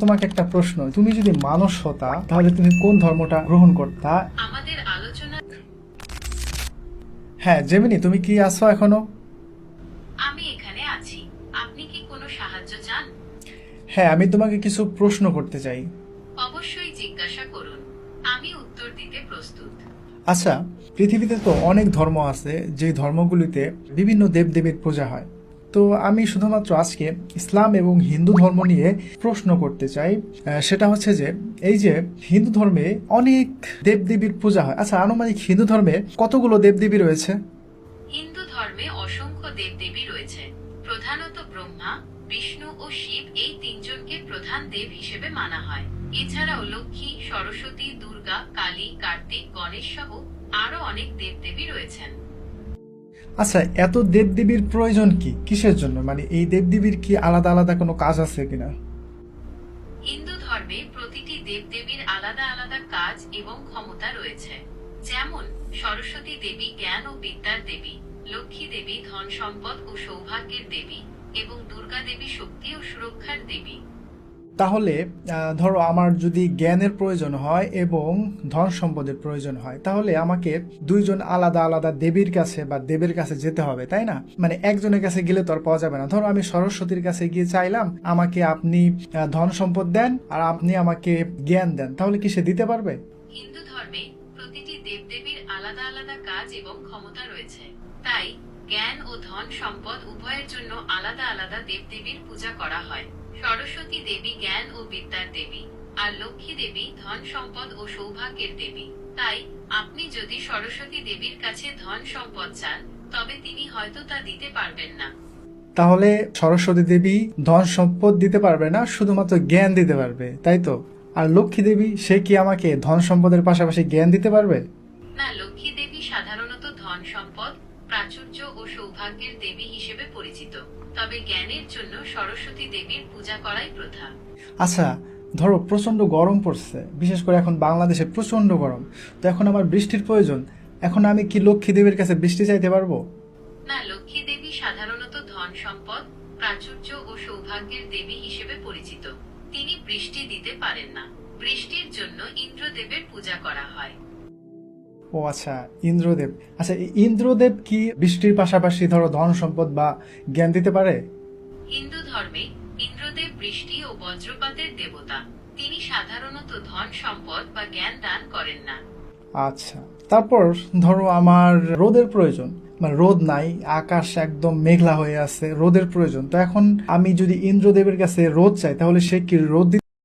তোমাকে একটা প্রশ্ন, তুমি যদি মানুষ হতা তাহলে তুমি কোন ধর্মটা গ্রহণ করতা? আমাদের আলোচনা। হ্যাঁ জেমিনি, তুমি কি আছো এখনো? আমি এখানে আছি। আপনি কি কোনো সাহায্য চান? হ্যাঁ, আমি তোমাকে কিছু প্রশ্ন করতে চাই। অবশ্যই জিজ্ঞাসা করুন। আমি উত্তর দিতে প্রস্তুত। আচ্ছা, পৃথিবীতে তো অনেক ধর্ম আছে, যে ধর্মগুলিতে বিভিন্ন দেবদেবীর পূজা হয়। তো আমি শুধুমাত্র আজকে ইসলাম এবং হিন্দু ধর্ম নিয়ে প্রশ্ন করতে চাই। সেটা হচ্ছে যে এই যে হিন্দু ধর্মে অনেক দেবদেবীর পূজা হয়, আচ্ছা আনুমানিক হিন্দু ধর্মে কতগুলো দেবদেবী রয়েছে? হিন্দু ধর্মে অসংখ্য দেবদেবী রয়েছে। প্রধানত ব্রহ্মা, বিষ্ণু ও শিব এই তিনজনকে প্রধান দেব হিসেবে মানা হয়। এছাড়াও লক্ষ্মী, সরস্বতী, দুর্গা, কালী, কার্তিক, গণেশ সহ আরো অনেক দেবদেবী রয়েছেন। আচ্ছা, এত দেবদেবীর প্রয়োজন কি, কিসের জন্য? মানে এই দেবদেবীর কি আলাদা আলাদা কোনো কাজ আছে কিনা? হিন্দু ধর্মে প্রতিটি দেবদেবীর আলাদা আলাদা কাজ এবং ক্ষমতা রয়েছে। যেমন সরস্বতী দেবী জ্ঞান ও বিদ্যার দেবী, লক্ষ্মী দেবী ধন সম্পদ ও সৌভাগ্যের দেবী এবং দুর্গা দেবী শক্তি ও সুরক্ষার দেবী। তাহলে ধরো আমার যদি জ্ঞানের প্রয়োজন হয় এবং ধন সম্পদের প্রয়োজন হয়, তাহলে আমাকে দুইজন আলাদা আলাদা দেবীর কাছে বা দেবের কাছে যেতে হবে, তাই না? মানে একজনের কাছে গেলে তো আর পাওয়া যাবে না। ধরো আমি সরস্বতীর কাছে গিয়ে চাইলাম আমাকে আপনি ধন সম্পদ দেন আর আপনি আমাকে জ্ঞান দেন, তাহলে কি সে দিতে পারবে? হিন্দু ধর্মে প্রতিটি দেবদেবীর আলাদা আলাদা কাজ এবং ক্ষমতা রয়েছে। তাই জ্ঞান ও ধন সম্পদ উভয়ের জন্য আলাদা আলাদা দেবদেবীর পূজা করা হয়। সরস্বতী দেবী জ্ঞান ও বিদ্যার দেবী, আর লক্ষ্মী দেবী ধন সম্পদ ও সৌভাগ্যের দেবী। তাই আপনি যদি সরস্বতী দেবীর কাছে ধন সম্পদ চান, তবে তিনি হয়তো তা দিতে পারবেন না। তাহলে সরস্বতী দেবী ধন সম্পদ দিতে পারবে না, শুধুমাত্র জ্ঞান দিতে পারবে, তাই তো? আর লক্ষ্মী দেবী, সে কি আমাকে ধন সম্পদের পাশাপাশি জ্ঞান দিতে পারবে? না, লক্ষ্মী দেবী সাধারণত ধন সম্পদ, প্রাচুর্য ও সৌভাগ্যের দেবী হিসেবে পরিচিত। তবে জ্ঞানের জন্য সরস্বতী দেবীর পূজা করাই প্রথা। আচ্ছা, ধরো প্রচন্ড গরম পড়ছে, বিশেষ করে এখন বাংলাদেশে প্রচন্ড গরম, তো এখন আমার বৃষ্টির প্রয়োজন। এখন আমি কি লক্ষ্মী দেবীর কাছে বৃষ্টি চাইতে পারবো? না, লক্ষ্মী দেবী সাধারণত ধন সম্পদ, প্রাচুর্য ও সৌভাগ্যের দেবী হিসেবে পরিচিত। তিনি বৃষ্টি দিতে পারেন না। বৃষ্টির জন্য ইন্দ্রদেবের পূজা করা হয়। ও আচ্ছা, ইন্দ্রদেব। আচ্ছা, এই ইন্দ্রদেব কি বৃষ্টির পাশাপাশি ধরো ধন সম্পদ বা জ্ঞান দিতে পারে? হিন্দু ধর্মে ইন্দ্রদেব বৃষ্টি ও বজ্রপাতের দেবতা। তিনি সাধারণত ধন সম্পদ বা জ্ঞান দান করেন না। আচ্ছা, তারপর ধরো আমার রোদের প্রয়োজন, মানে রোদ নাই, আকাশ একদম মেঘলা হয়ে আছে, রোদের প্রয়োজন। তো এখন আমি যদি ইন্দ্রদেবের কাছে রোদ চাই, তাহলে সে কি রোদ